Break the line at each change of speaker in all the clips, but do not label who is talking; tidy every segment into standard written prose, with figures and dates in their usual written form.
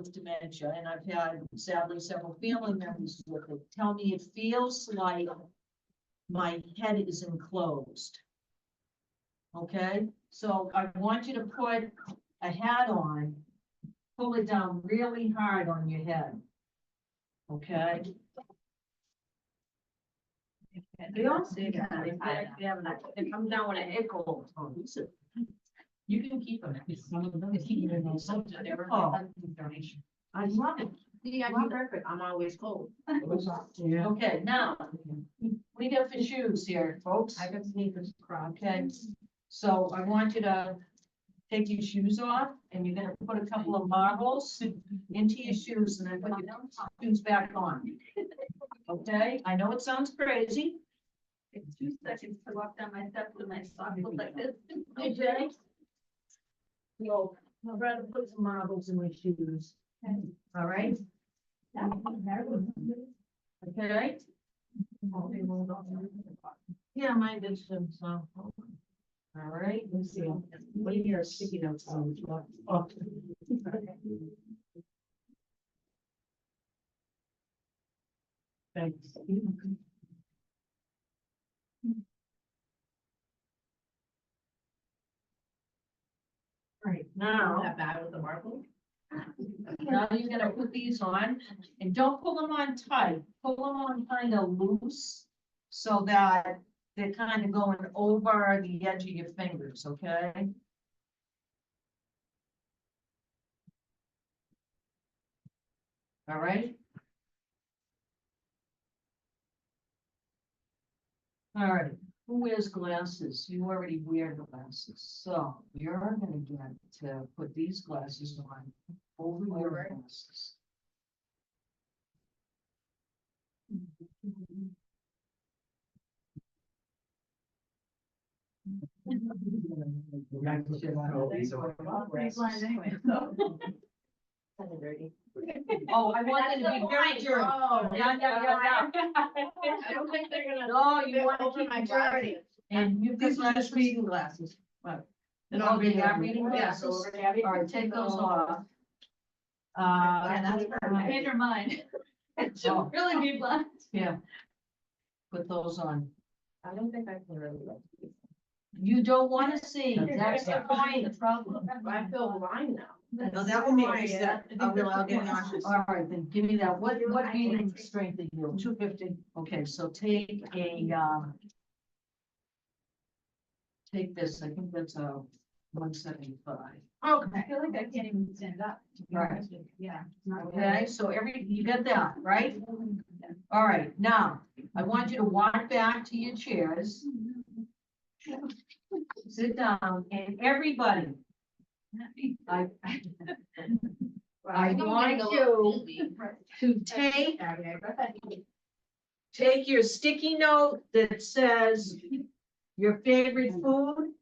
with dementia, and I've had sadly several family members with it, tell me it feels like my head is enclosed. Okay, so I want you to put a hat on, pull it down really hard on your head. Okay? They all say that. It comes down when it cold. You can keep them. Oh, I love it.
Yeah, I'm perfect. I'm always cold.
Okay, now, we got for shoes here, folks.
I got sneakers.
Okay, so I want you to take your shoes off and you're gonna put a couple of marbles into your shoes and then put your shoes back on. Okay, I know it sounds crazy.
It's 2 seconds to walk down my steps with my socks look like this.
Okay. So, I'd rather put some marbles in my shoes. All right? Okay? Yeah, mine did some, so. All right, let's see. What are your sticky notes on? Oh. Thanks. All right, now.
That bad with the marble?
Now you're gonna put these on, and don't pull them on tight, pull them on kind of loose, so that they're kind of going over the edge of your fingers, okay? All right? All right, who wears glasses? You already wear glasses, so you're gonna get to put these glasses on over your glasses. Oh, I want you to be very dirty. Yeah.
I don't think they're gonna.
No, you want to
open
keep
my
my
glasses.
dirty. And you
These are
can
just reading glasses. But they're
Oh,
not
they
reading.
are reading glasses? All right, take those off.
Yeah, that's
I made her mine. It should
Oh.
really be blind.
Yeah. Put those on.
I don't think I can really like these.
You don't want to see, that's the point.
Problem. I feel blind now.
No, that one makes that, I'll get nauseous.
All right, then give me that. What reading strength are you? 250. Okay, so take a, take this, I think that's a 175.
I feel like I can't even stand up. To be
Right.
honest with you. Yeah.
Okay, so you got that, right? All right, now, I want you to walk back to your chairs. Sit down, and everybody, I want you to take your sticky note that says your favorite food,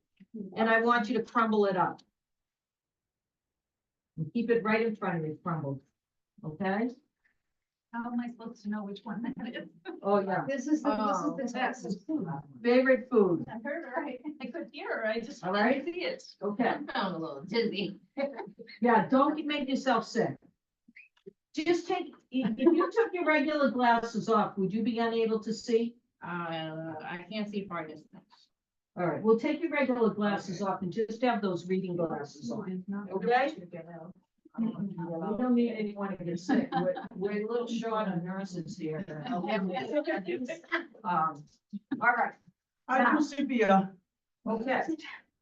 and I want you to crumble it up. And keep it right in front of you, crumbled, okay?
How am I supposed to know which one that is?
Oh, yeah,
This is the test.
favorite food,
I heard her right. I could hear her. I just
All
couldn't
right.
see it.
okay,
I found a little dizzy.
yeah, don't make yourself sick. Just take, if you took your regular glasses off, would you be unable to see?
I can't see far distance.
All right, well, take your regular glasses off and just have those reading glasses on, okay? We don't need anyone to get sick, we're a little short on nurses here. All right,
I do sepia.
okay,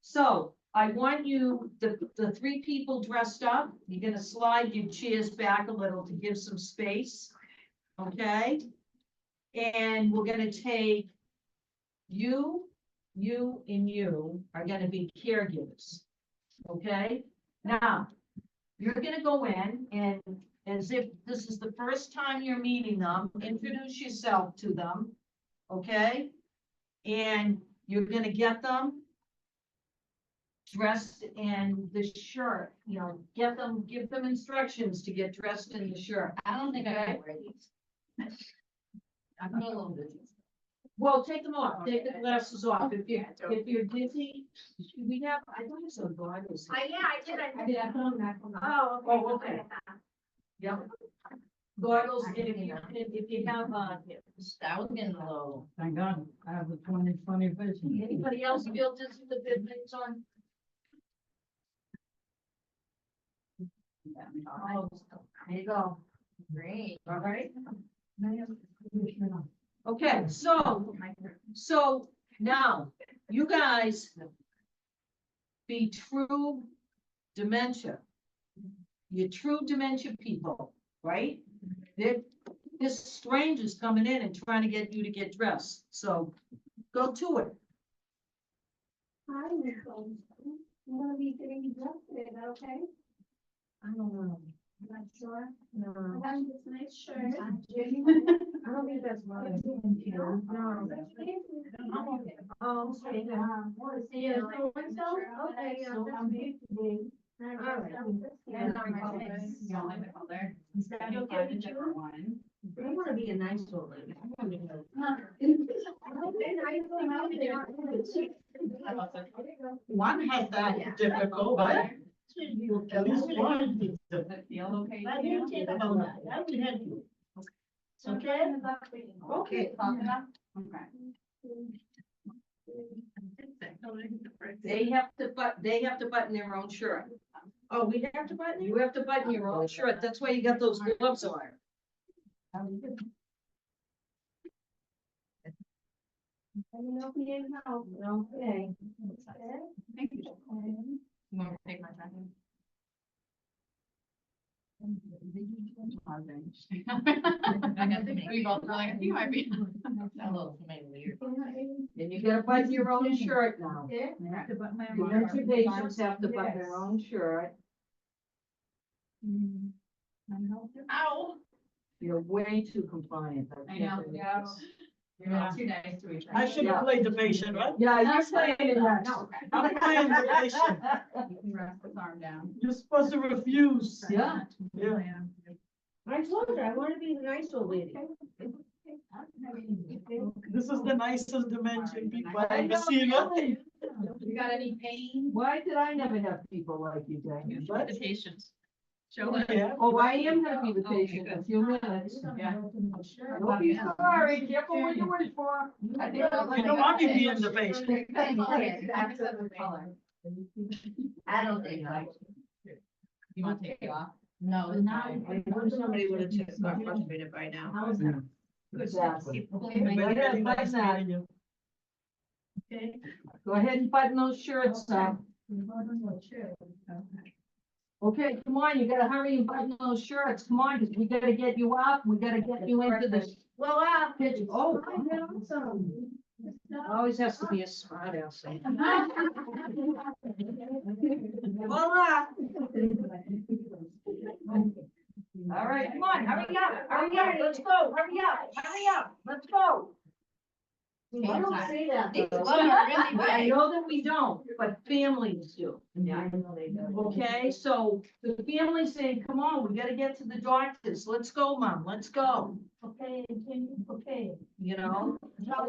so I want you, the three people dressed up, you're gonna slide your chairs back a little to give some space, okay? And we're gonna take you, and you are gonna be caregivers, okay? Now, you're gonna go in and as if this is the first time you're meeting them, introduce yourself to them, okay? And you're gonna get them dressed in the shirt, give them instructions to get dressed in the shirt.
I don't think I can wear these. I'm a little busy.
Well, take them off, take the glasses off. If you're dizzy, we have, I thought I saw goggles.
I did.
I put on that one.
Oh,
Oh, okay. goggles, and if you have,
That was getting low.
Thank God, I have the 20/20 vision.
anybody else feel this is the good things on?
There you go. Great.
All right. Okay, so now, you guys be true dementia. You're true dementia people, right? This stranger's coming in and trying to get you to get dressed, so go to it.
Hi, Nicole. You wanna be getting dressed today, is that okay?
I don't know.
I'm not sure.
No.
I have this nice shirt.
I don't think that's what I'm doing. No. Oh, okay.
Yeah, so and so, okay, yeah, that's me today.
All right.
Yeah,
You don't like the color?
You'll get the different
one. I wanna be a nice old lady. I wanna be like- One has that difficult, but. At least one.
Feel okay?
Let me think about that. I will help you. Okay? Okay.
Okay.
They have to button their own shirt.
Oh, we have to button
You have to button your own shirt, that's why you got those gloves on.
Okay.
Thank you. You want to take my jacket? I got the, we both were like, you might be.
That looks weird.
And you gotta button your own shirt now.
I have to button my own
Dementia
shirt.
patients have to button their own shirt.
Ow.
You're way too compliant.
I know, yeah. You're all too nice to each other.
I should have played the patient, right?
Yeah, you're saying that.
No, okay.
I'm playing the patient.
You can rest this arm down.
You're supposed to refuse.
Yeah.
Yeah. I told her, I wanna be the nice old lady. This is the nicest dimension people I've ever seen.
You got any pain?
Why did I never have people like you, Jackie?
What? The patients. Show us.
Yeah.
Oh, I am gonna be the
Okay,
patient in a
good.
few minutes.
Yeah.
Don't be sorry, careful what you're waiting for.
I think
You don't want me being the patient.
Accent the color.
I don't think I.
You want to take it off?
No, not. I wish somebody would have just got frustrated by now.
How is that?
Exactly.
Pulling my-
Very
Very
nice
nice
meeting
meeting you.
Okay.
Go ahead and button those shirts up. Okay, come on, you gotta hurry and button those shirts, come on, 'cause we gotta get you up, we gotta get you into the.
Well,
pitch. Oh,
Awesome.
always has to be a smart ass.
voila.
All right, come on, hurry up, let's go, hurry up, let's go.
I don't say that.
These
though.
gloves are really
I
big.
know that we don't, but families do.
Yeah, I know they do.
Okay, so the family's saying, come on, we gotta get to the doctors, let's go, mom, let's go,
Okay, okay.
you know?
Try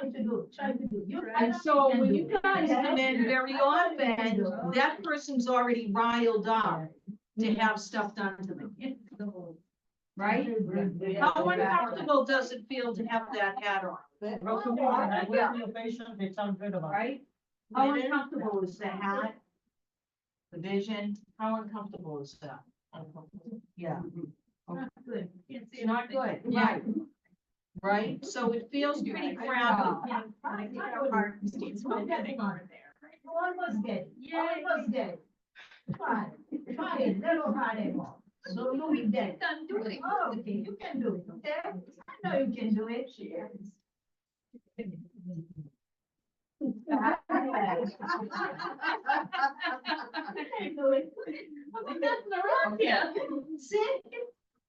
to do.
And so when you guys come in very often, that person's already riled up to have stuff done to them, right? How uncomfortable does it feel to have that hat on,
I will be a patient, they sound good about it.
right? How uncomfortable is the hat? The vision, how uncomfortable is that? Yeah. It's not good, right? Right, so it feels pretty crappy.
Almost dead. Almost dead. Try it, little hard anymore. So you'll be dead. Oh, okay, you can do it, okay? I know you can do it.
See?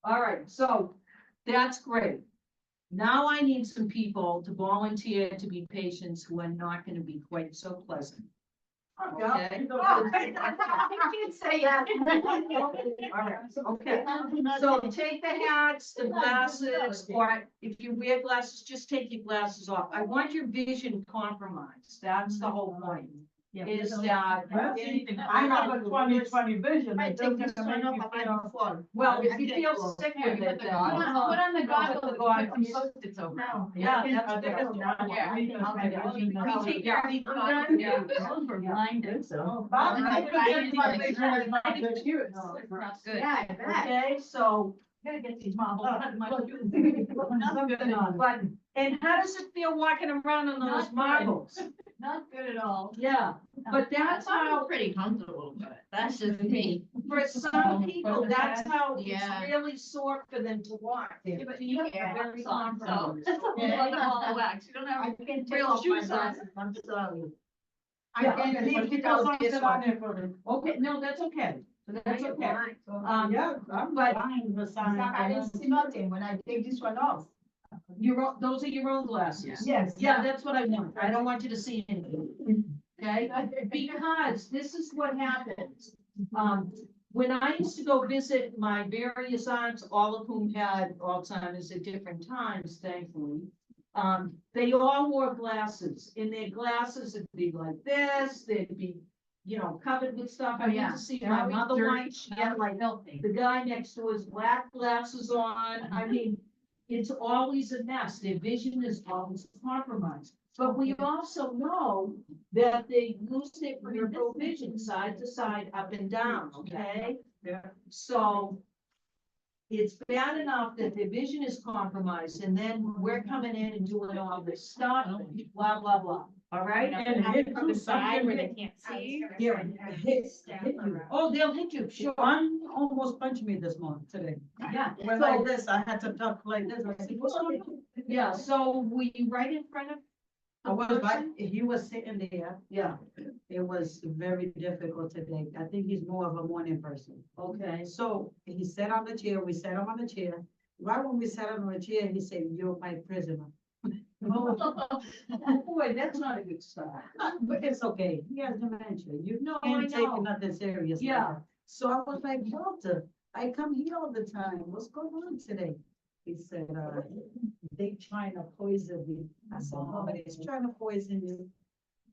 All right, so that's great. Now I need some people to volunteer to be patients who are not gonna be quite so pleasant. Okay?
I can't say that.
All right, okay. So take the hats, the glasses, or if you wear glasses, just take your glasses off. I want your vision compromised. That's the whole point. is that,
I have a 20/20 vision.
I
It
take
doesn't
this
make
one
you
off, I
feel-
don't fall.
well, if
I
you
can't
feel
go.
sick
Yeah,
with
you
it,
put the
then.
goggles on.
Put on the
Put
goggles.
the goggles.
Post-its over.
No.
Yeah, that's
I
a good
can't
one.
go down.
Yeah.
I think I'll
Okay.
get it.
We take care of these goggles.
Yeah, those were blinded, so.
Bob,
Yeah.
I think my vision is not good.
That's good.
Yeah, I bet.
Okay, so,
Gotta get these marbles out of my shoes.
something on, but, and how does it feel walking around on those
Not good.
marbles?
Not good at all.
Yeah, but that's how,
Pretty comfortable, but that's just me.
for some people, that's how it's
Yeah.
really sore for them to walk. They're very comfortable.
Wax, you don't
I
have.
can't take
Real
off my
shoes on.
glasses, I'm sorry. I
Yeah,
can't
Leave
leave
the
without
on
this
on
one.
there for me.
Okay, no, that's okay, that's okay.
Yeah, I'm
but-
fine with
It's like I didn't see nothing when I take this one off.
Those are your own glasses.
Yes.
Yeah, that's what I want. I don't want you to see anything. Okay? Because this is what happens. When I used to go visit my various aunts, all of whom had Alzheimer's at different times, thankfully. They all wore glasses, and their glasses would be like this, they'd be, covered with stuff. I went to see my mother once, she had like
Healthy.
the guy next to his black glasses on. I mean, it's always a mess. Their vision is always compromised. But we also know that they lose their peripheral vision side to side, up and down, okay?
Yeah.
So it's bad enough that their vision is compromised, and then we're coming in and doing all this stuff, and blah, blah, blah. All right?
And hit
From the
you,
side where
something
they can't see.
Yeah, hit you.
Oh, they'll hit you, sure.
One almost punched me this morning, today.
Yeah.
Went like this, I had to talk like this. I said, what's going on?
Yeah, so were you right in front of?
I was right, he was sitting there.
Yeah,
It was very difficult today. I think he's more of a morning person.
okay.
So he sat on the chair, we sat him on the chair. Right when we sat him on the chair, he said, you're my prisoner.
Oh, boy, that's not a good start.
But it's okay. He has dementia. You
No, I
can't take
know.
nothing serious. like
Yeah.
that. So I was like, Walter, I come here all the time. What's going on today? He said, they trying to poison me. I said, nobody's trying to poison you.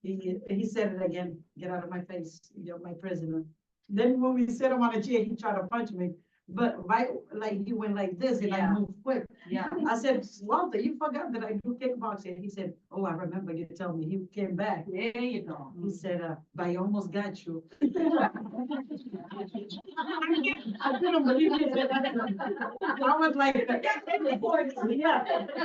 He said it again, get out of my face, you're my prisoner. Then when we set him on a chair, he tried to punch me, but right, like he went like this and I
Yeah.
moved quick.
Yeah,
I said, Walter, you forgot that I do kickboxing. He said, oh, I remember you telling me. He came back.
there you go.
He said, but I almost got you. I couldn't believe it. I was like, yeah.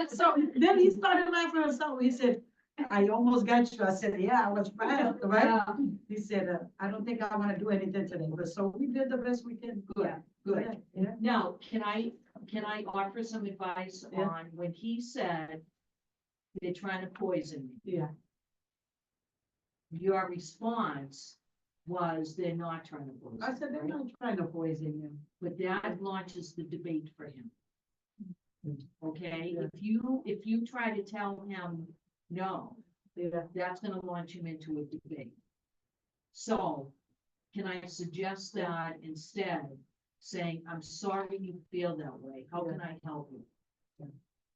So then he started laughing himself. He said, I almost got you. I said, yeah, I was fast, right?
Yeah,
He said, I don't think I want to do anything today, but so we did the best we can.
Good, good.
Yeah.
Now, can I offer some advice
Yeah.
on when he said they're trying to poison me?
Yeah.
Your response was they're not trying to poison.
I said, they're
me,
not trying to poison you.
But that launches the debate for him. Okay,
Yeah.
if you try to tell him no,
Yeah.
that's gonna launch him into a debate. So, can I suggest that instead, saying, I'm sorry you feel that way, how can I help you?
Yeah.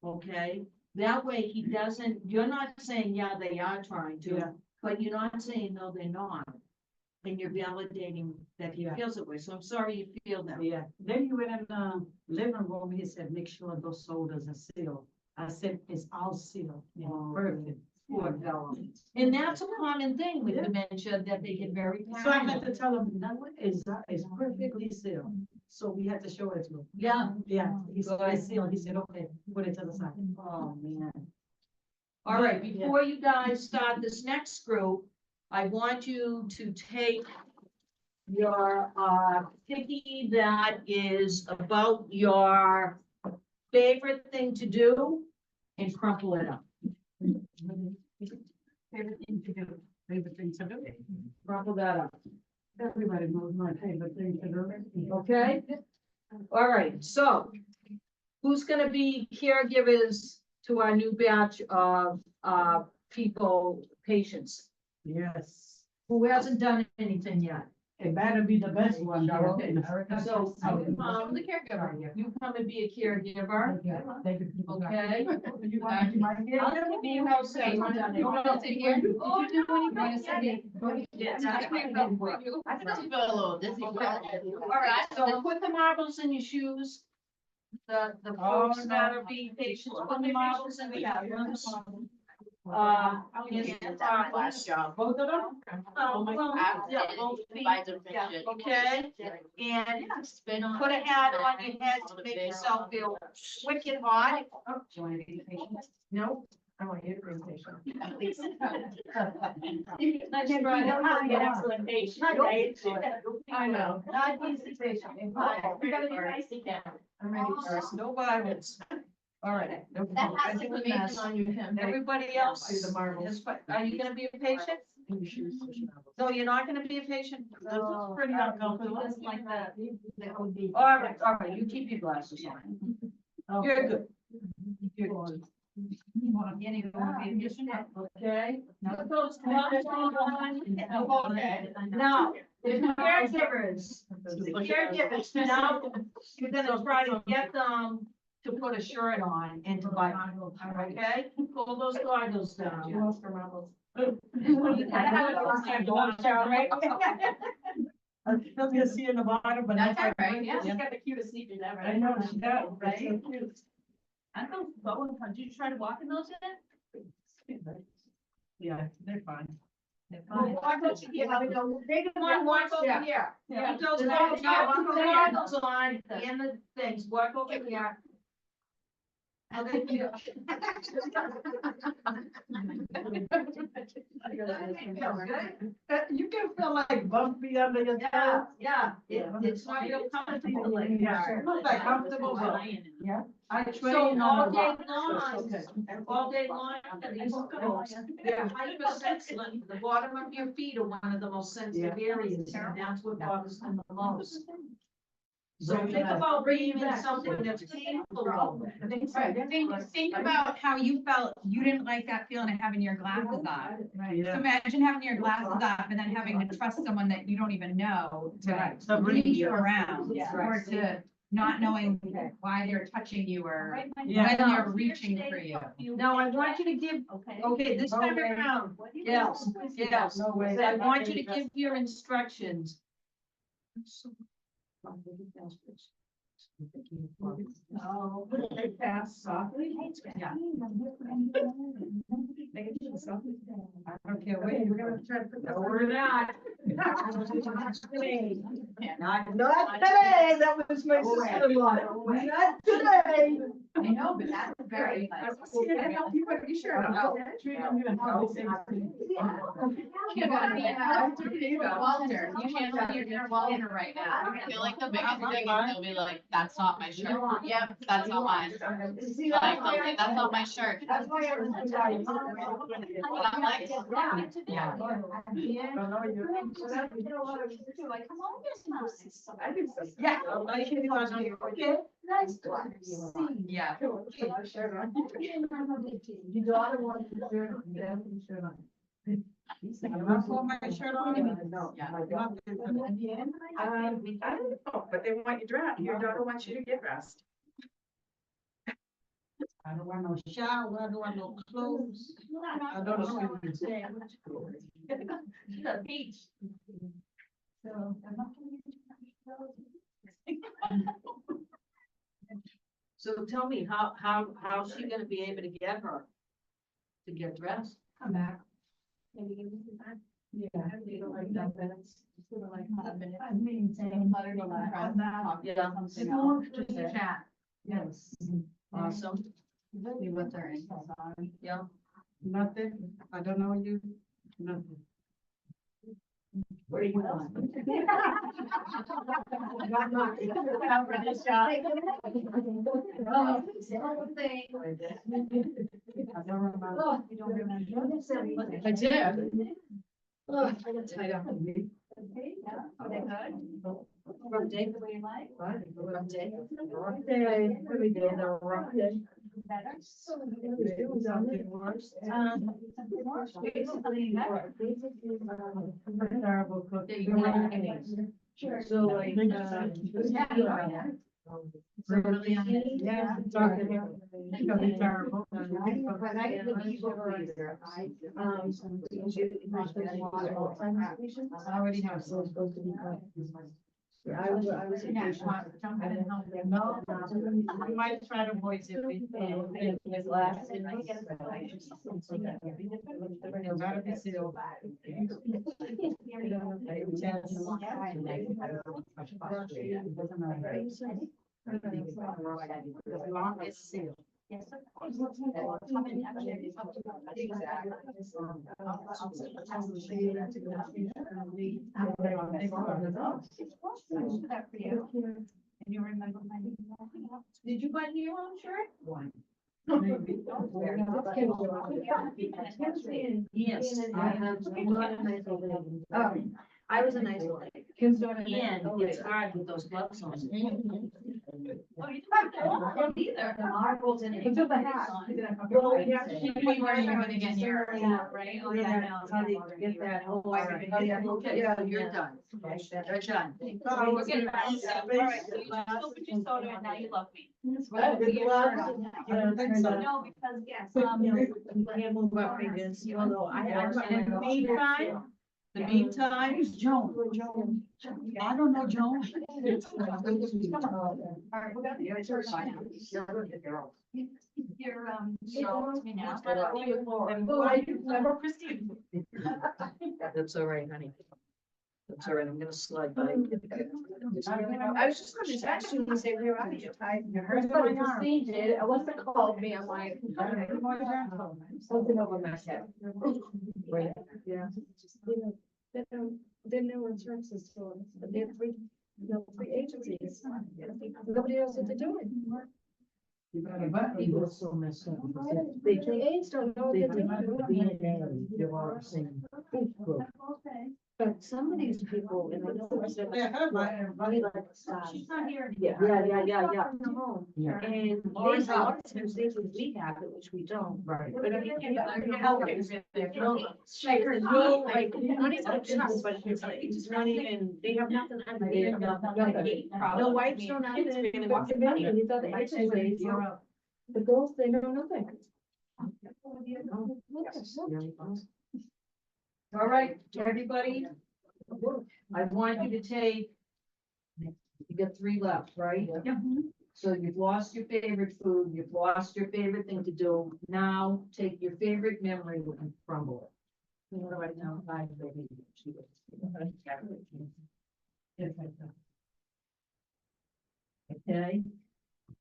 Okay, that way he doesn't, you're not saying, yeah, they are trying to,
Yeah.
but you're not saying, no, they're not. And you're validating that he
Yeah.
feels that way, so I'm sorry you feel that way.
Yeah, then he went in the living room, he said, make sure those sodas are sealed. I said, it's all sealed,
Oh,
perfect.
Poor fellow. And that's a common thing with
Yeah.
dementia, that they get very
So I had
paranoid.
to tell him, no, it's perfectly sealed. So we had to show it to him.
Yeah,
Yeah, he said, it's sealed. He said, okay, put it to the side.
oh, man. All right, before you guys start this next group, I want you to take your, picky that is about your favorite thing to do and crumple it up.
Favorite thing to do. Favorite thing to do.
Crumple that up,
Everybody knows my favorite thing to do.
okay? All right, so who's gonna be caregivers to our new batch of, people, patients?
Yes.
Who hasn't done anything yet?
It better be the best one.
So,
I'm the caregiver.
you come and be a caregiver, okay?
You want to be my kid?
I'm gonna be your house.
You want to sit here? Did you do anything? You want to sit here?
Yeah, that's what I'm gonna work.
I still feel a little dizzy.
All right, so put the marbles in your shoes. The
Oh,
folks that are being patient, put the marbles in the bathrooms.
Last job.
Both of them?
Yeah, both feet, yeah, okay, and put a hat on your head to make yourself feel wicked hot.
No. I want you to bring patient.
I know.
Not easy patient.
We gotta be nice again.
I'm ready first, no violence. All right.
That has to be amazing on you, Tim.
Everybody else,
Do the marbles.
is are you gonna be a patient? No, you're not gonna be a patient?
This is pretty uncomfortable.
Just like that. All right, you keep your glasses on. You're good. You're good. Okay. Put those gloves on. Okay. Now, the caregivers, now, you're gonna try to get them to put a shirt on and to bite, okay? Pull those goggles down.
I'm still gonna see in the bottom, but.
That's all right, yeah.
She's
got the cutest sneakers ever.
I know, she does,
Right?
right? So cute.
I don't know, did you try to walk in those yet?
Yeah, they're fine.
Walk over here. Come on, walk over here.
Yeah.
Put those
Yeah.
goggles on and the things, walk over here. Okay, you.
You can feel like bumpy under your
Yeah,
toes.
yeah, it's not real comfortable like that.
It's not comfortable, but
Yeah.
I
So
train on
all
a
day
rock, so
long,
it's okay.
all day long, these girls, they're hypersensitive. The bottom of your feet are one of the most sensitive areas, and that's what bothers them the most. So think about being in something that's painful.
Think about how you felt, you didn't like that feeling of having your glasses off. So
Yeah.
imagine having your glasses off and then having to trust someone that you don't even know
Right.
to lead you around.
Yeah.
Or to not knowing why they're touching you or
Yeah.
when they're reaching for you.
Now, I want you to give, okay, this time around, yes, yes,
No way.
I want you to give your instructions.
Oh, they pass softly?
Yeah.
Okay, wait, we're gonna try to put that
No,
word
we're not.
Not today, that was my sister-in-law. Not today.
I know, but that's very nice.
You better be sure.
You gotta be, Walter, you channel your inner Walter right now. I feel like the biggest thing is they'll be like, that's not my shirt. Yep, that's not mine. Like, they'll say, that's not my shirt.
That's why I was.
I'm like,
Yeah.
Like, come on, this nice.
Yeah.
Okay, nice to see.
Yeah.
Your daughter wants to turn, then you turn on.
I'm not putting my shirt on.
No.
Yeah.
I don't know, but they want you dressed, your daughter wants you to get dressed. I don't want no shower, I don't want no clothes. I don't know.
The beach.
So, I'm not gonna
So tell me, how's she gonna be able to get her to get dressed?
come back. Maybe give me some time. Yeah. You don't like that, but it's sort of like 5 minutes. I mean, saying.
Yeah.
It's more just a chat.
Yes.
Awesome.
See what they're in.
Yeah.
Nothing, I don't know you, nothing.
Where do you want?
I don't remember.
I did.
Oh, I got tied up in me.
Rough day the way you like.
Rough day. Rough day, every day, the rough day.
Better.
Doing something worse.
Basically,
Terrible cook.
Sure.
So like,
Really,
yeah, talking, it's gonna be terrible.
When I was a supervisor, I
already have some supposed to be.
I was in that one.
No, we might try to voice it. With last. Gotta be sealed. As long as sealed.
Yes, of course. And you remember my name?
Did you button your own shirt?
Maybe.
Yes.
I was a nice one.
Kim's doing it.
And it's hard with those gloves on.
Oh, you don't either.
The marbles and.
Look at the hat.
Well, you have to
Keep me wearing when they get here, right? Oh, yeah, no.
How do you get that?
Oh, yeah.
Okay,
Yeah,
you're done. You're done.
We're getting all set. All right, so you still put your soda and now you love me.
Well,
Put your shirt on now.
I don't think so.
No, because, yes,
Can't move up against, although
In the meantime,
Joan. I don't know Joan.
all right, we're gonna be your shirt on now. You're, so, me now.
Why you never Christine?
that's all right, honey. That's all right, I'm gonna slide by.
I was just gonna text you and say, where are you?
You heard
But
my arm.
Christine did, Alyssa called me, I'm like, something over my head.
Right.
Yeah. Then there were services for, but they have three agencies. Nobody else had to do it.
People are so messed up.
The aides don't know
They
what
think
they're
that
doing.
DNA, they're all the same.
But some of these people, and I know that
Yeah.
She's not here.
Yeah.
Yeah.
From home.
Yeah.
And they have some things that we have, that which we don't.
Right.
But I mean,
Your help is
like, there's no, like, not even a trust, but it's like, it's not even, they have nothing.
They have nothing.
No wipes, no nothing, they walk the money, and these other agencies, the girls, they know nothing.
All right, everybody, I want you to take, you got 3 left, right? So you've lost your favorite food, you've lost your favorite thing to do. Now take your favorite memory and crumble it. You know, right now, okay?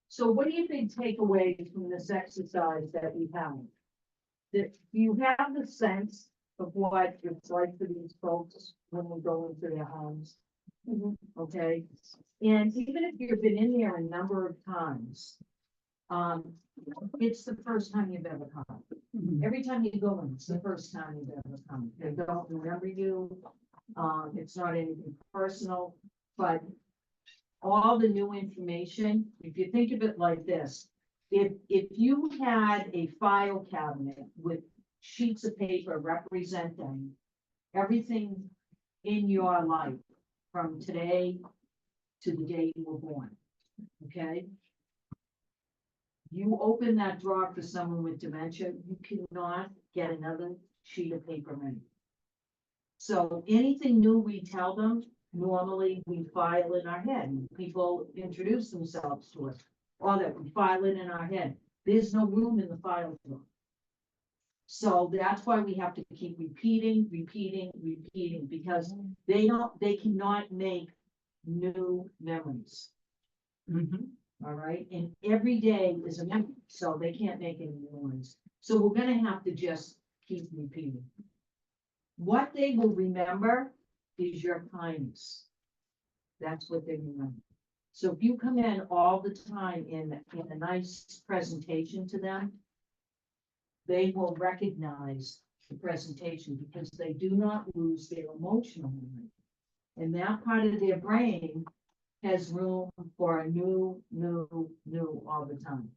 So what do you think takeaways from this exercise that we have? That you have the sense of what it's like for these folks when we go into their homes. Okay, and even if you've been in there a number of times, it's the first time you've ever come. Every time you go in, it's the first time you've ever come. They don't remember you. It's not anything personal, but all the new information, if you think of it like this, if you had a file cabinet with sheets of paper representing everything in your life from today to the day you were born, okay? You open that drawer for someone with dementia, you cannot get another sheet of paper in. So anything new we tell them, normally we file in our head. People introduce themselves to us, all that, we file it in our head. There's no room in the file drawer. So that's why we have to keep repeating, because they cannot make new memories. All right, and every day is a memory, so they can't make any new ones. So we're gonna have to just keep repeating. What they will remember is your kindness. That's what they remember. So if you come in all the time in a nice presentation to them, they will recognize the presentation because they do not lose their emotional memory. And that part of their brain has room for a new all the time.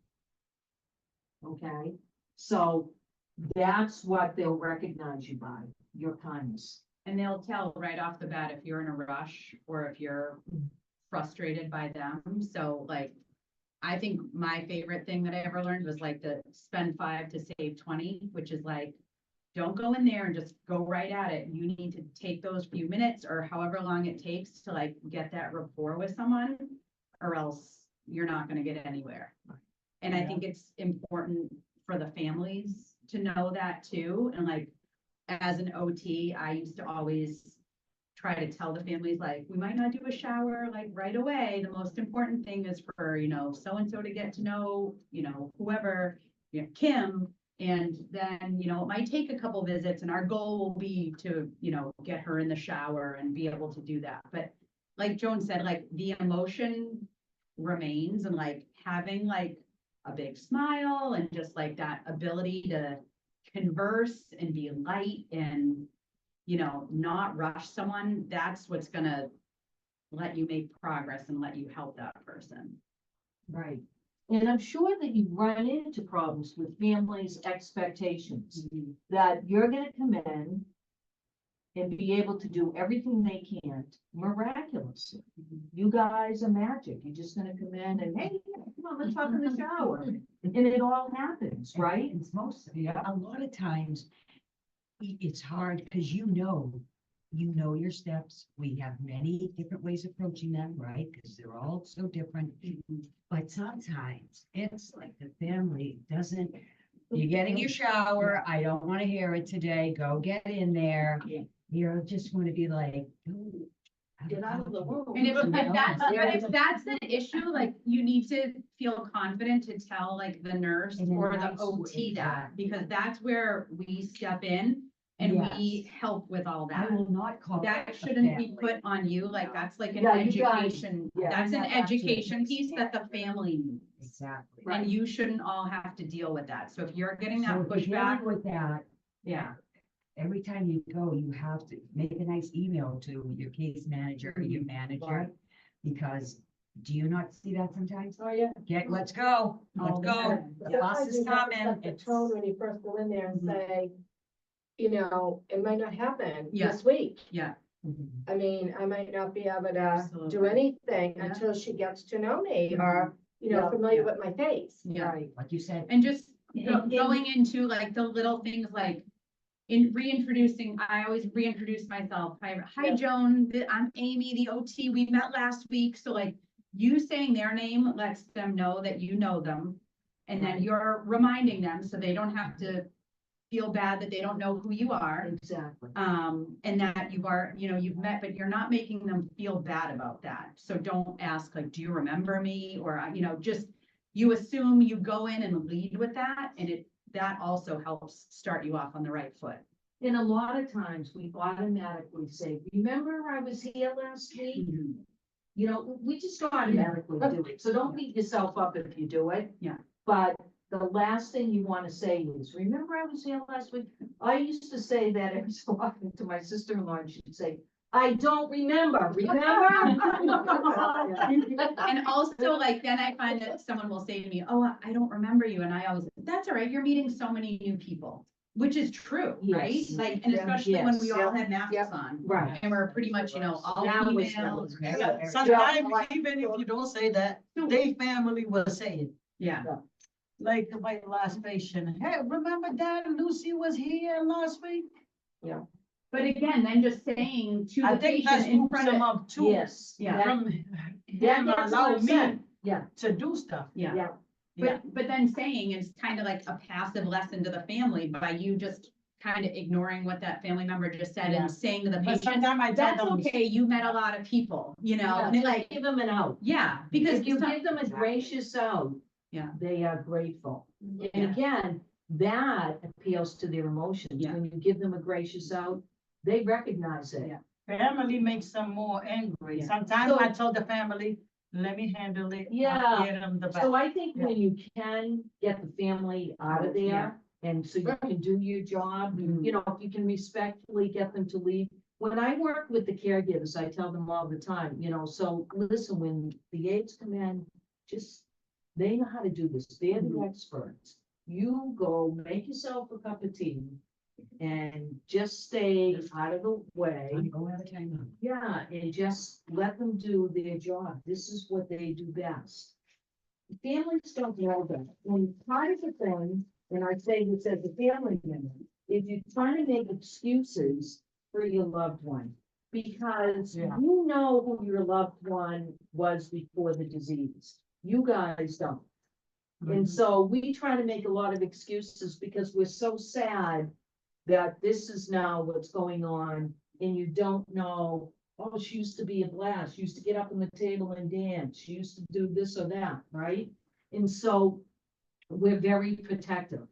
okay? So that's what they'll recognize you by, your kindness.
And they'll tell right off the bat if you're in a rush or if you're frustrated by them. So like, I think my favorite thing that I ever learned was like the spend 5 to save 20, which is like, don't go in there and just go right at it. You need to take those few minutes or however long it takes to like get that rapport with someone, or else you're not gonna get anywhere. And I think it's important for the families to know that too. And like, as an OT, I used to always try to tell the families, like, we might not do a shower like right away. The most important thing is for, so-and-so to get to know, whoever, Kim. And then, it might take a couple visits and our goal will be to, get her in the shower and be able to do that. But like Joan said, like the emotion remains, and like having like a big smile and just like that ability to converse and be light and, not rush someone, that's what's gonna let you make progress and let you help that person.
Right. And I'm sure that you run into problems with families' expectations, that you're gonna come in and be able to do everything they can't miraculously. You guys are magic. You're just gonna come in and, hey, come on, let's talk in the shower. And it all happens, right?
It's a lot of times, it's hard because you know your steps. We have many different ways of approaching them, right? Because they're all so different. But sometimes it's like the family doesn't, you're getting your shower. I don't want to hear it today. Go get in there. You're just going to be like, "Ooh,
Get out of the room.
And if that's an issue, like you need to feel confident to tell like the nurse
In a
or the
nice
OT
way,
that, because that's where we step in and we
Yes.
help with all
I
that.
will not call
That
a
shouldn't be
family."
put on you, like that's like an
Yeah, you guys-
education,
yeah.
that's an
I'm not that
education
serious.
piece that the family needs.
Exactly.
And you shouldn't all have to deal with that. So if you're getting
So
that
if you're dealing
pushback,
with that,
yeah,
every time you go, you have to make a nice email to your case manager or your manager.
Right.
Because do you not see that sometimes?
Oh, yeah.
Let's go, let's
All the
go.
time.
The
Yeah,
bus
I
is
think that's
coming.
like the
It's-
tone when you first go in there and
Mhm.
say, it might not happen
Yeah.
this week.
yeah,
I mean, I might not be able to do
Absolutely.
anything
Yeah.
until she gets to know me
Mhm.
or,
Yeah.
familiar with my face.
yeah.
Right.
Like you said,
And just
And-
going into like the little things like in reintroducing, I always reintroduce myself. Hi
Yeah.
Joan, I'm Amy, the OT. We met last week. So like you saying their name lets them know that you know them. And then
Right.
you're reminding them so they don't have to feel bad that they don't know who you are.
Exactly.
And that you've met, but you're not making them feel bad about that. So don't ask like, do you remember me? Or, just, you assume, you go in and lead with that, and that also helps start you off on the right foot.
And a lot of times we automatically say, remember I was here last week? We just automatically do it. So don't beat yourself up if you do it.
Yeah.
But the last thing you want to say is, remember I was here last week? I used to say that every so often to my sister-in-law, and she'd say, I don't remember, remember?
And also like, then I find that someone will say to me, oh, I don't remember you. And I always, that's all right. You're meeting so many new people, which is true, right?
Yes.
Like, and
Yeah.
especially when
Yes.
we all had masks
Yep.
on.
Right.
And we're pretty much, all
Now it's
females.
Yeah.
Sometimes, even if you don't say that, they family will say it.
Yeah,
Like my last patient, hey, remember that Lucy was here last week?
but again, then just saying to
I
the
think that's
patient in
moved
front
them
of,
up too.
Yes.
Yeah.
From
That
him
gets
allow
them
me
upset. Yeah.
to do stuff.
yeah.
Yeah.
Yeah.
But then saying it's kind of like a passive lesson to the family by you just kind of ignoring what that family member just said
Yeah.
and saying to the
But
patient,
sometimes I tell
that's
them,
okay, you met a lot of people, and it like,
Give them an out.
yeah, because
If you
some-
give them a gracious out.
Yeah.
They are grateful.
Yeah.
And again, that appeals to their emotions.
Yeah.
When you give them a gracious out, they recognize it.
Yeah.
family makes them more angry.
Yeah.
Sometimes
So-
I tell the family, let me handle it. I'll
Yeah.
Get them the back.
So I think when you can get the family out of
Yeah.
there, and so you can do your job,
Mhm.
if you can respectfully get them to leave. When I work with the caregivers, I tell them all the time, so listen, when the aides come in, they know how to do this. They're the experts. you go make yourself a cup of tea and just stay out of the way.
Go have a timeout.
Yeah, and just let them do their job. This is what they do best. Families don't know that. And part of the thing, and I say this as a family member, if you're trying to make excuses for your loved one, because
Yeah.
you know who your loved one was before the disease. You guys don't. And so we try to make a lot of excuses because we're so sad that this is now what's going on and you don't know, oh, she used to be a blast, she used to get up on the table and dance, she used to do this or that, right? And so we're very protective.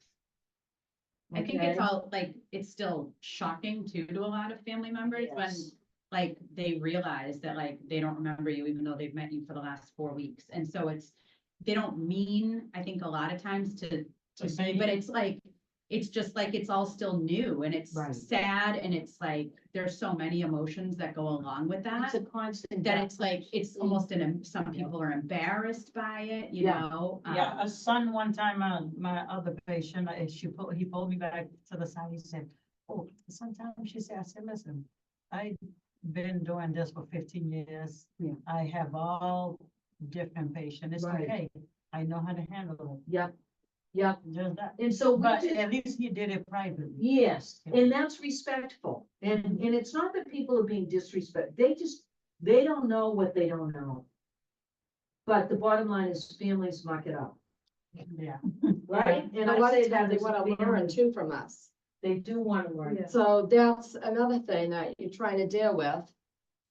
I think it's
Okay?
all, like, it's still shocking too to a lot of family members when,
Yes.
like, they realize that, like, they don't remember you even though they've met you for the last 4 weeks. And so it's, they don't mean, I think a lot of times to
say
be, but it's like, it's just like, it's all still new and it's
Right.
sad and it's like, there's so many emotions that go along with that.
It's a constant.
That it's like, it's almost some people are embarrassed by it, you
Yeah.
know?
Yeah, a son one time, my other patient, he pulled me back to the side, he said, oh, sometimes she said, I said, listen, I've been doing this for 15 years.
Yeah.
I have all different patients, it's
Right.
okay, I know how to handle
Yep, yep.
it, just that.
And so we
But
just.
at least he did it privately.
Yes, and that's respectful. And it's not that people are being disrespectful. They don't know what they don't know. But the bottom line is families muck it up,
Yeah.
right? And
A
I
lot
say
of
that
times they
as a
wanna learn
family,
too from us.
they do want to learn.
So that's another thing that you're trying to deal with.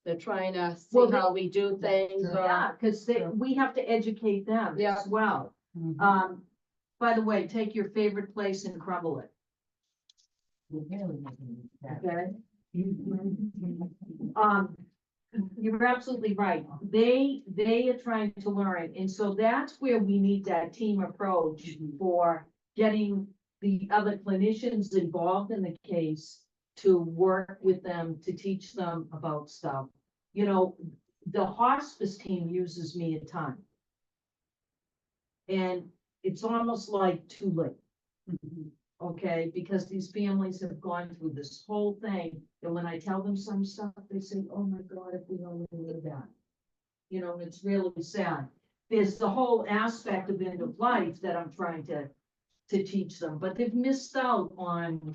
They're trying to
Well,
see how we do things
Yeah,
or,
because we have to educate them
Yeah.
as well.
Mhm.
By the way, take your favorite place and crumble it, okay? You're absolutely right. They are trying to learn, and so that's where we need that team approach for getting the other clinicians involved in the case to work with them, to teach them about stuff. You know, the hospice team uses me a ton. And it's almost like too late. Okay, because these families have gone through this whole thing, and when I tell them some stuff, they say, oh my God, if we only knew that. You know, it's really sad. There's the whole aspect of end of life that I'm trying to teach them, but they've missed out on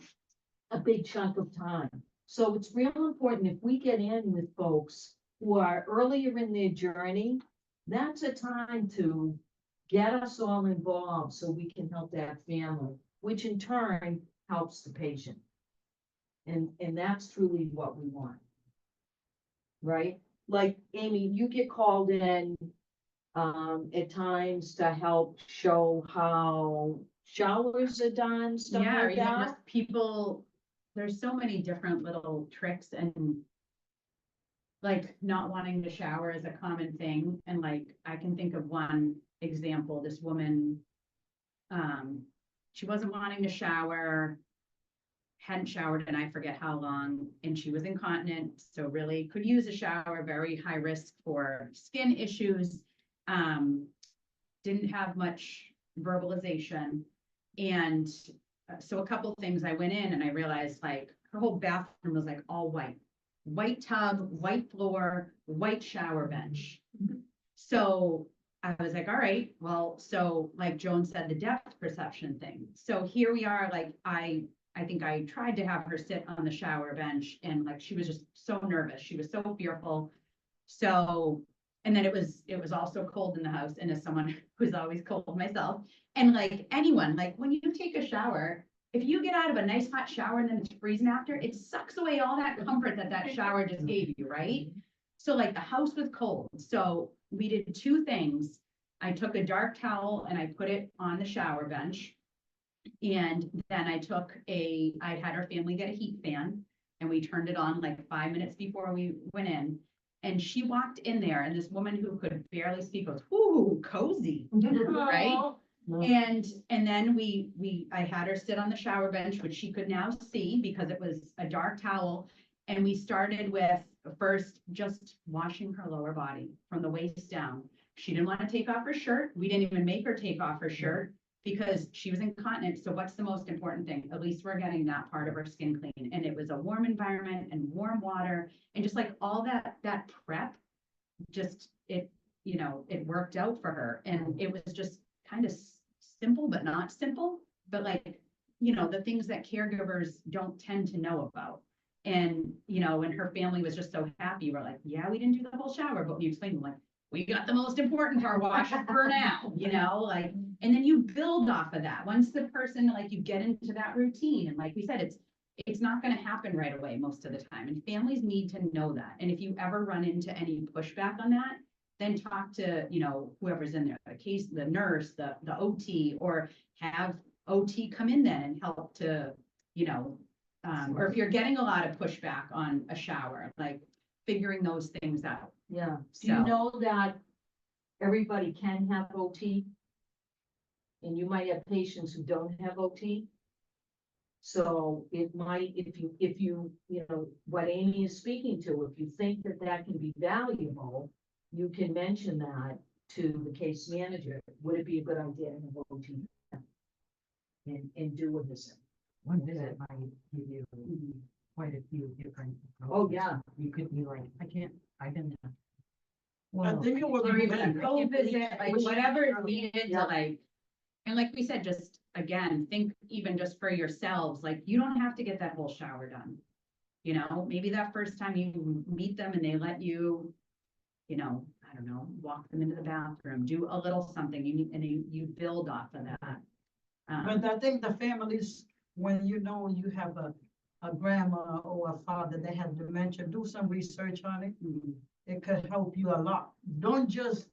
a big chunk of time. So it's real important if we get in with folks who are earlier in their journey, that's a time to get us all involved so we can help that family, which in turn helps the patient. And that's truly what we want. Right? Like, Amy, you get called in at times to help show how showers are done, stuff
Yeah, or
like
even
that.
just people, there's so many different little tricks and like not wanting to shower is a common thing. And like, I can think of one example, this woman, she wasn't wanting to shower, hadn't showered and I forget how long, and she was incontinent, so really could use a shower, very high risk for skin issues. Didn't have much verbalization. And so a couple things, I went in and I realized like her whole bathroom was like all white. White tub, white floor, white shower bench. So I was like, all right, well, so like Joan said, the depth perception thing. So here we are, like I think I tried to have her sit on the shower bench and like she was just so nervous. She was so fearful. So, and then it was also cold in the house. And as someone who's always cold myself, and like anyone, like when you take a shower, if you get out of a nice hot shower and then it's freezing after, it sucks away all that comfort that shower just gave you, right? So like the house was cold. So we did two things. I took a dark towel and I put it on the shower bench. And then I had our family get a heat fan and we turned it on like 5 minutes before we went in. And she walked in there and this woman who could barely speak goes, ooh, cozy, right? And then I had her sit on the shower bench, which she could now see because it was a dark towel. And we started with first just washing her lower body from the waist down. She didn't want to take off her shirt. We didn't even make her take off her shirt. because she was incontinent. So what's the most important thing? At least we're getting that part of her skin clean. And it was a warm environment and warm water and just like all that prep, just it, you know, it worked out for her. And it was just kind of simple, but not simple, but like, you know, the things that caregivers don't tend to know about. And, you know, and her family was just so happy. We're like, yeah, we didn't do the whole shower, but we explained like, we got the most important car wash for now, you know, like, and then you build off of that. Once the person, like, you get into that routine, and like we said, it's not gonna happen right away most of the time, and families need to know that. And if you ever run into any pushback on that, then talk to, you know, whoever's in there, the nurse, the OT, or have OT come in then and help to, you know, or if you're getting a lot of pushback on a shower, like figuring those things out.
Yeah, do you
So-
know that everybody can have OT? And you might have patients who don't have OT. So it might, if you know, what Amy is speaking to, if you think that that can be valuable, you can mention that to the case manager. Would it be a good idea to have OT? And do a visit?
One visit might give you quite a few different.
Oh,
approaches.
yeah.
You could be like, I can't, I've been there.
I think it was
Or even a
a
co-visit, like whatever is needed to
Yeah.
like, and like we said, just again, think even just for yourselves, like you don't have to get that whole shower done. You know, maybe that first time you meet them and they let you, you know, I don't know, walk them into the bathroom, do a little something, you need, and you build off of that.
But I think the families, when you know you have a grandma or a father that has dementia, do some research on it. It could help you a lot. Don't just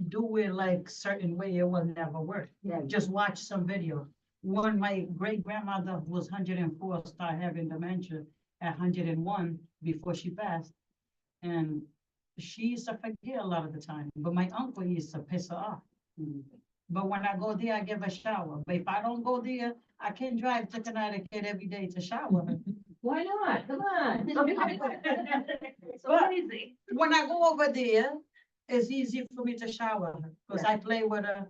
do it like certain way, it will never work.
Yeah.
Just watch some video. One, my great grandmother was 104, started having dementia at 101 before she passed. And she used to forget a lot of the time, but my uncle used to piss her off. But when I go there, I give a shower. But if I don't go there, I can't drive to Connecticut every day to shower her.
Why not? Come on.
But when I go over there, it's easy for me to shower her, because I play with her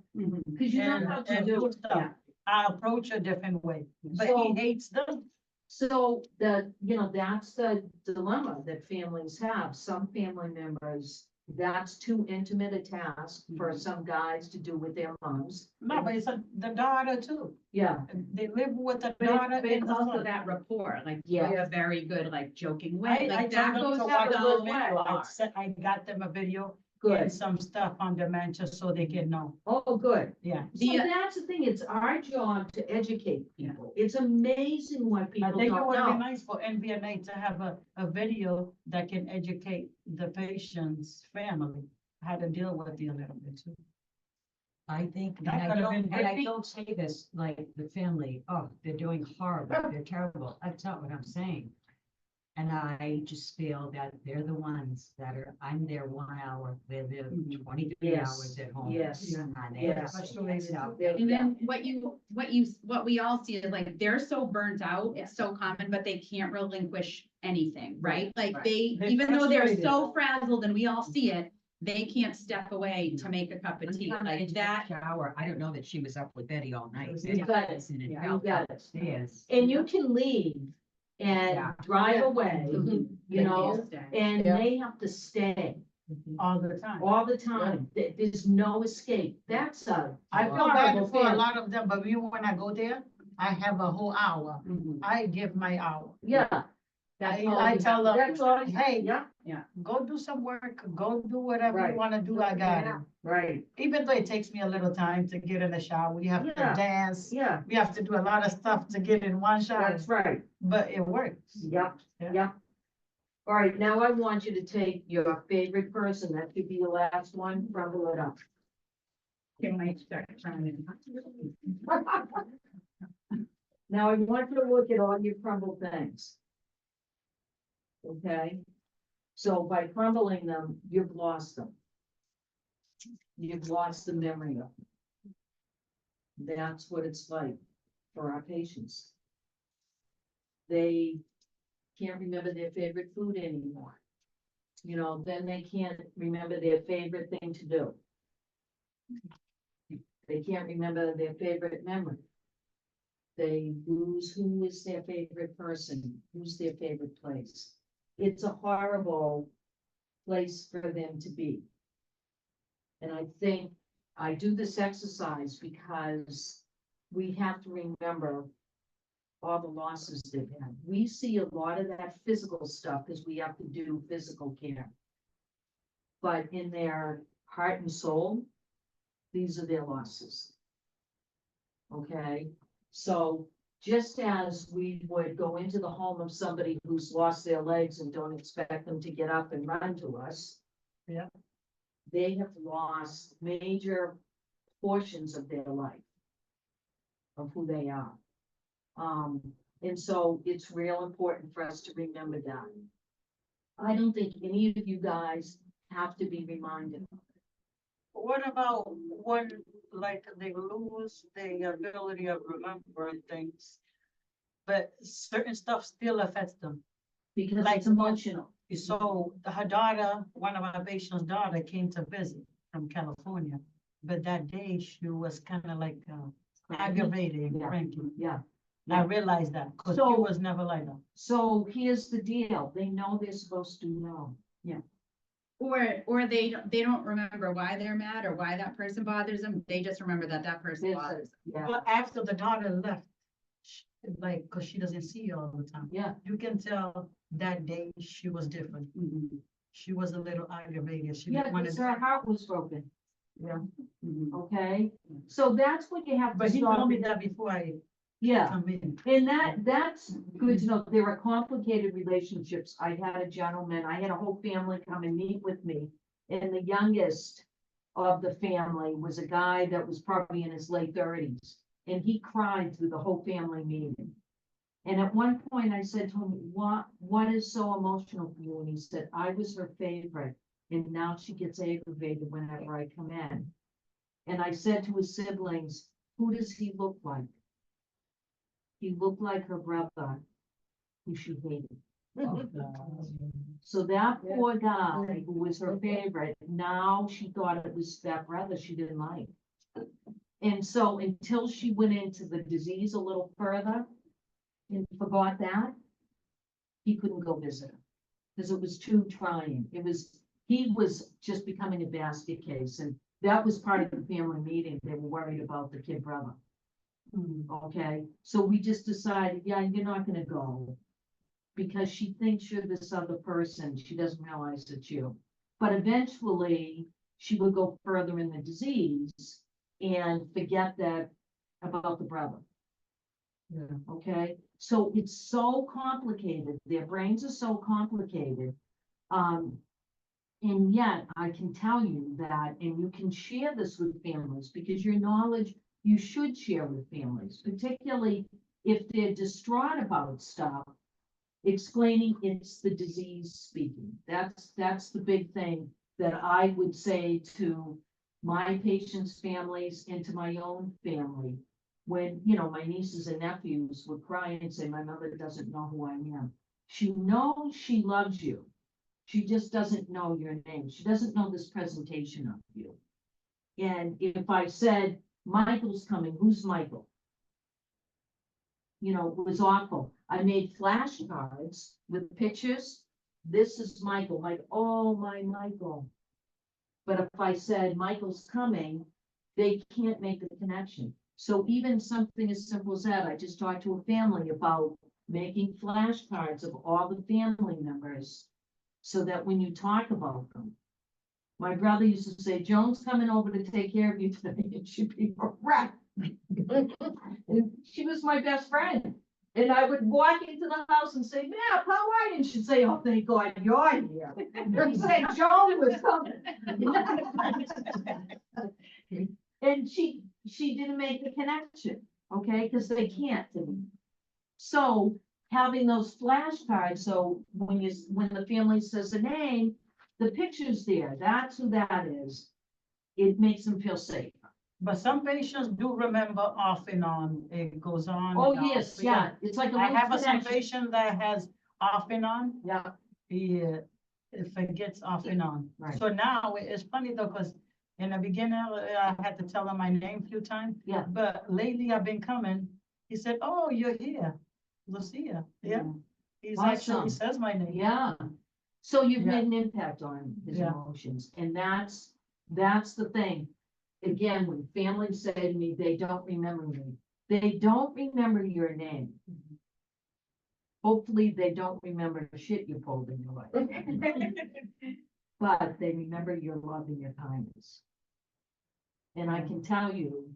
Cause you know
and,
how to
and
do
do
it.
stuff. I approach a different way, but
So-
he hates them.
So you know, that's the dilemma that families have. Some family members, that's too intimate a task for some guys to do with their moms.
No, but it's the daughter too.
Yeah,
They live with the
But
daughter
but
and
it's
the
also
son.
that rapport, like
Yeah.
you're a very good, like joking way,
I
like that
told
goes
them
a
to watch the
long
video. I
way.
said, I got them a video
good.
and some stuff on dementia so they can know.
Oh, good.
Yeah.
So
The-
that's the thing. It's our job to educate people. It's amazing what
I
people
think it
don't
would be
know.
nice for NVNA to have a video that can educate the patient's family how to deal with the a little bit too.
I think, and
That
I
could've
don't,
been
and I
great.
don't say this like the family, oh, they're doing horrible, they're terrible. That's not what I'm saying. And I just feel that they're the ones that are, I'm there 1 hour, they're there 23
Yes,
hours at home.
yes,
And they
yes.
have to fix up.
And then what we all see is like, they're so burnt out, it's so common, but they can't relinquish anything, right? Like
Right.
they,
They're
even though they're
frustrated.
so frazzled and we all see it, they can't step away to make a cup of tea,
Until I
like
entered
that.
the Shower, I don't know that she was up with Betty all night.
You got it.
And
You
felt
got it.
upstairs.
And you can leave and
Exactly.
drive away, you
They
know,
can't stay.
and
Yeah.
they have to stay
All the time.
all the time. There's no escape. That's a
I feel bad
horrible
for a
feeling.
lot of them, but when I go there, I have a whole hour.
Mhm.
I give my hour.
Yeah. That's all
I
you
tell
have.
them,
That's all,
hey,
yeah,
go do some work, go do whatever
Right.
you wanna do, I got it.
right,
Even though it takes me a little time to get in the shower, we have to
Yeah.
dance,
yeah,
we have to do a lot of stuff to get in one shower,
that's right.
but it works.
Yep,
Yeah.
yep. All right, now I want you to take your favorite person. That should be the last one, crumble it up.
Can I start trying
Now I want you to look at all your crumbled things. Okay? So by crumbling them, you've lost them. You've lost the memory of them. That's what it's like for our patients. They can't remember their favorite food anymore. You know, then they can't remember their favorite thing to do.
They can't remember their favorite memory. They lose who is their favorite person, who's their favorite place. It's a horrible place for them to be. And I think I do this exercise because we have to remember all the losses they've had. We see a lot of that physical stuff because we have to do physical care. But in their heart and soul, these are their losses. Okay, so just as we would go into the home of somebody who's lost their legs and don't expect them to get up and run to us.
Yeah.
They have lost major portions of their life. Of who they are. And so it's real important for us to remember that. I don't think any of you guys have to be reminded.
What about when, like, they lose the ability of remembering things? But certain stuff still affects them.
Because
Like-
it's emotional.
So her daughter, one of my patient's daughter came to visit from California. But that day she was kind of like aggravated,
Yeah.
cranky.
Yeah.
I realized that, cause she
So-
was never like that.
So here's the deal. They know they're supposed to know.
Or they don't remember why they're mad or why that person bothers them. They just remember that that person
This
bothers them.
Yeah,
But after the daughter left, like, cause she doesn't see you all the time.
yeah.
You can tell that day she was different.
Mhm.
She was a little aggravated. She
Yeah,
didn't want
because
to.
her heart was broken,
Yeah.
okay? So that's what you have to
But he
stop.
told me that before I
Yeah.
come in.
And that's good to know. There are complicated relationships. I had a gentleman, I had a whole family come and meet with me. And the youngest of the family was a guy that was probably in his late 30s. And he cried through the whole family meeting. And at one point I said to him, what is so emotional for you? And he said, I was her favorite. And now she gets aggravated whenever I come in. And I said to his siblings, who does he look like? He looked like her brother, who she hated. So that poor guy, who was her favorite, now she thought it was that brother she didn't like. And so until she went into the disease a little further and forgot that, he couldn't go visit her. Because it was too trying. He was just becoming a basket case, and that was part of the family meeting. They were worried about the kid brother. Okay, so we just decided, yeah, you're not gonna go. Because she thinks you're this other person, she doesn't realize it's you. But eventually, she would go further in the disease and forget that about the brother.
Yeah.
Okay, so it's so complicated, their brains are so complicated. And yet, I can tell you that, and you can share this with families, because your knowledge, you should share with families, particularly if they're distraught about stuff. Explaining it's the disease speaking. That's the big thing that I would say to my patients' families and to my own family. When, my nieces and nephews would cry and say, my mother doesn't know who I am. She knows she loves you. She just doesn't know your name. She doesn't know this presentation of you. And if I said, Michael's coming, who's Michael? It was awful. I made flashcards with pictures. This is Michael, oh, my Michael. But if I said Michael's coming, they can't make the connection. So even something as simple as that, I just talked to a family about making flashcards of all the family members so that when you talk about them, my brother used to say, Joan's coming over to take care of you today, and she'd be a wreck. And she was my best friend. And I would walk into the house and say, Map, how are you? And she'd say, oh, thank God you're here. He said Joan was coming. And she didn't make the connection, okay, because they can't. So having those flashcards, so when the family says a name, the picture's there, that's who that is. It makes them feel safe.
But some patients do remember off and on, it goes on.
Oh,
and off.
yes, yeah, it's like a
I
little
have a some
connection.
patient that has off and on,
Yeah,
he, it forgets off and on.
Right.
So now it's funny though, cause In the beginning, I had to tell him my name a few times.
Yeah.
But lately I've been coming. He said, "Oh, you're here, Lucia." Yeah. He's actually
Awesome.
says my name.
Yeah. So you've
Yeah.
made an impact on his
Yeah.
emotions, and that's the thing. Again, when families say to me, they don't remember me, they don't remember your name. Hopefully, they don't remember the shit you pulled in your life. But they remember your love and your kindness. And I can tell you,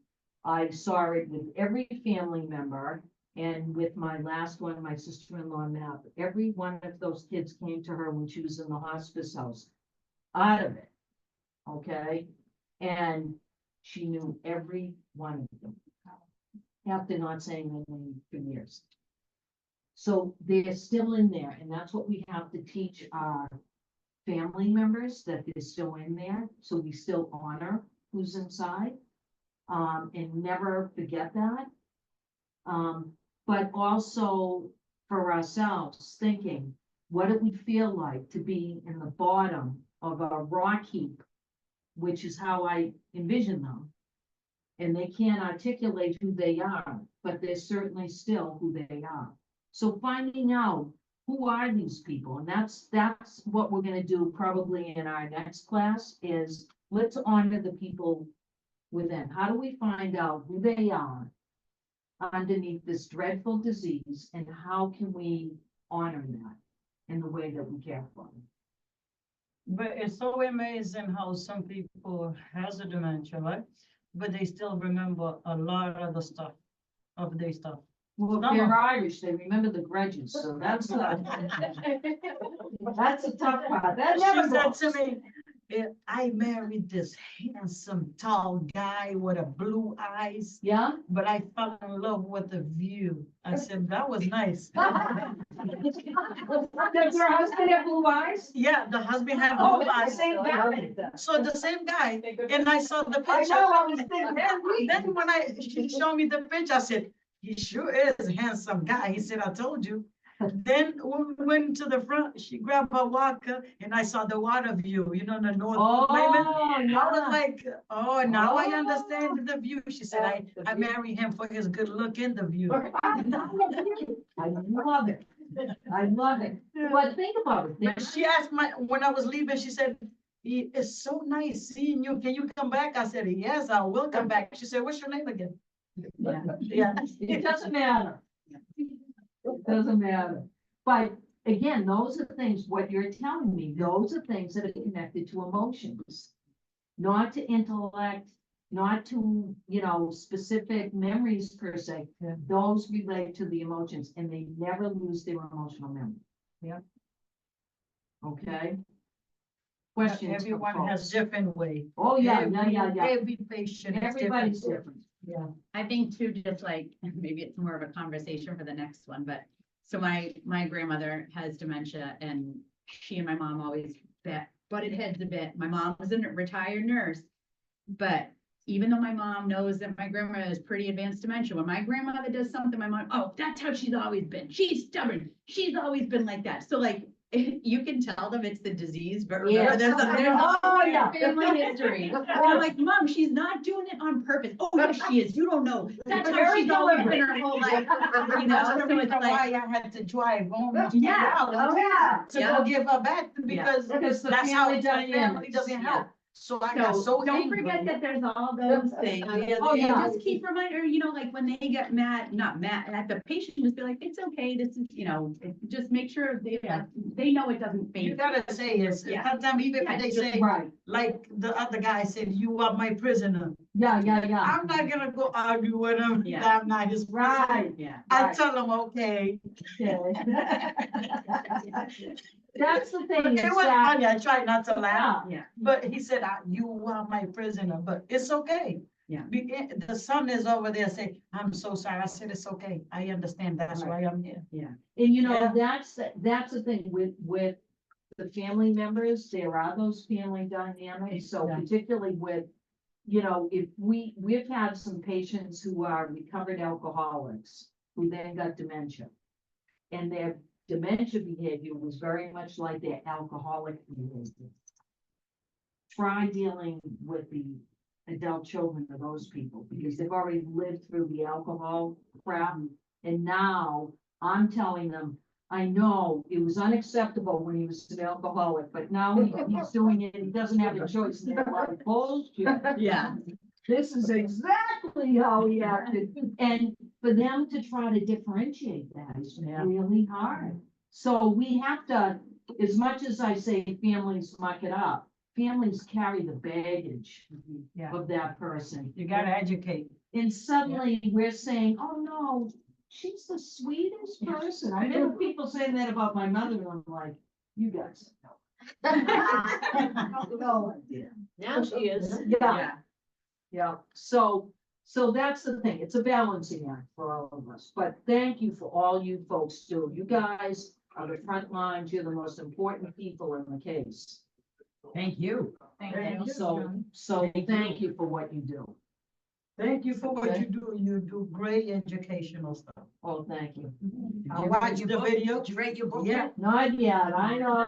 I saw it with every family member, and with my last one, my sister-in-law, Matt, every one of those kids came to her when she was in the hospice house, out of it, okay? And she knew every one of them, after not saying their name for years. So they're still in there, and that's what we have to teach our family members, that they're still in there, so we still honor who's inside. And never forget that. But also for ourselves, thinking, what it would feel like to be in the bottom of a rock heap, which is how I envision them. And they can't articulate who they are, but they're certainly still who they are. So finding out who are these people, and that's what we're gonna do probably in our next class, is let's honor the people within. How do we find out who they are underneath this dreadful disease, and how can we honor that in the way that we care for them?
But it's so amazing how some people has a dementia, right? But they still remember a lot of the stuff, of their stuff.
Well, if they're Irish, they remember the grudges, so that's that's a tough part. That
She
never
said
goes.
to me, I married this handsome, tall guy with a blue eyes,
Yeah?
but I fell in love with the view. I said, that was nice.
Does your husband have blue eyes?
Yeah, the husband had
Oh,
blue
the
eyes.
same guy.
So the same guy, and I saw the
I
picture.
know, I was thinking that.
Then when she showed me the picture, I said, he sure is a handsome guy. He said, I told you. Then when we went to the front, she grabbed her walker, and I saw the water view, you know, the north. Raymond.
Oh,
I was
yeah.
like, oh, now I
Oh.
understand the view. She said, I married him for his good look in the view.
I love it. I love it. But think about it.
But she asked when I was leaving, she said, it's so nice seeing you. Can you come back? I said, yes, I will come back. She said, what's your name again?
Yeah.
Yeah.
It doesn't matter. It doesn't matter. But again, those are things, what you're telling me, those are things that are connected to emotions. Not to intellect, not to, specific memories per se.
Yeah.
Those relate to the emotions, and they never lose their emotional memory.
Yeah.
Okay? Questions? for
Everyone has
folks?
different way.
Oh, yeah,
Every-
yeah.
Every patient is
Everybody's
different.
different.
Yeah.
I think too, just like, maybe it's more of a conversation for the next one, but so my grandmother has dementia, and she and my mom always butted heads a bit. My mom was a retired nurse, but even though my mom knows that my grandma is pretty advanced dementia, when my grandmother does something, my mom, oh, that's how she's always been. She's stubborn. She's always been like that. So like, you can tell them it's the disease, but remember,
Yes.
there's a
Oh, yeah.
family history. And I'm like, Mom, she's not doing it on purpose. Oh, yes, she is. You don't know. That's how
Very
she's always
deliberate.
been her whole life. You
That's
know,
the
so
reason
it's like,
why I had to drive home.
Yeah.
Oh, yeah.
To
Yeah.
go give her back, because
Because the
that's how
family
the family
dynamics,
doesn't
yeah.
help. So I got
so
so
don't
angry.
forget that there's all those things.
Oh,
And
yeah.
just keep reminder, like when they get mad, not mad at the patient, just be like, it's okay. This is, just make sure they know it doesn't
You
phase.
gotta say it.
Yeah.
Sometimes even
Yeah,
if they
just
say,
Right.
like the other guy said, you are my prisoner.
Yeah.
I'm not gonna go argue with him.
Yeah.
I'm not his prisoner.
Right.
Yeah.
I
Right.
tell him, okay.
That's the thing,
It
is
was
that,
funny. I tried not to laugh,
yeah,
Yeah.
but he said, you are my prisoner, but it's okay.
Yeah.
The son is over there saying, I'm so sorry. I said, it's okay. I understand. That's why I'm here.
and
Yeah.
that's the thing with the family members, there are those family dynamics, so
Yeah.
particularly with, if we've had some patients who are recovered alcoholics, who then got dementia. And their dementia behavior was very much like their alcoholic behavior.
try dealing with the adult children of those people, because they've already lived through the alcohol crap. And now I'm telling them, I know it was unacceptable when he was an alcoholic, but now he's doing it, he doesn't have a choice. And they're like, bullshit.
Yeah.
This is exactly how he acted. And for them to try to differentiate that is really hard. So we have to, as much as I say families muck it up, families carry the baggage
Yeah,
of that person.
you gotta educate.
And suddenly we're saying, oh no, she's the sweetest person. I remember people saying that about my mother, and I'm like, you guys.
No idea.
Now she is.
Yeah, yeah. So that's the thing. It's a balancing act for all of us. But thank you for all you folks do. You guys are the front lines. You're the most important people in the case.
Thank you.
Thank you,
So,
John.
so thank you for what you do.
Thank you for what you do. You do great educational stuff.
Oh, thank you.
I watched the video.
Did you rate your book?
Yeah.
Not yet, I know.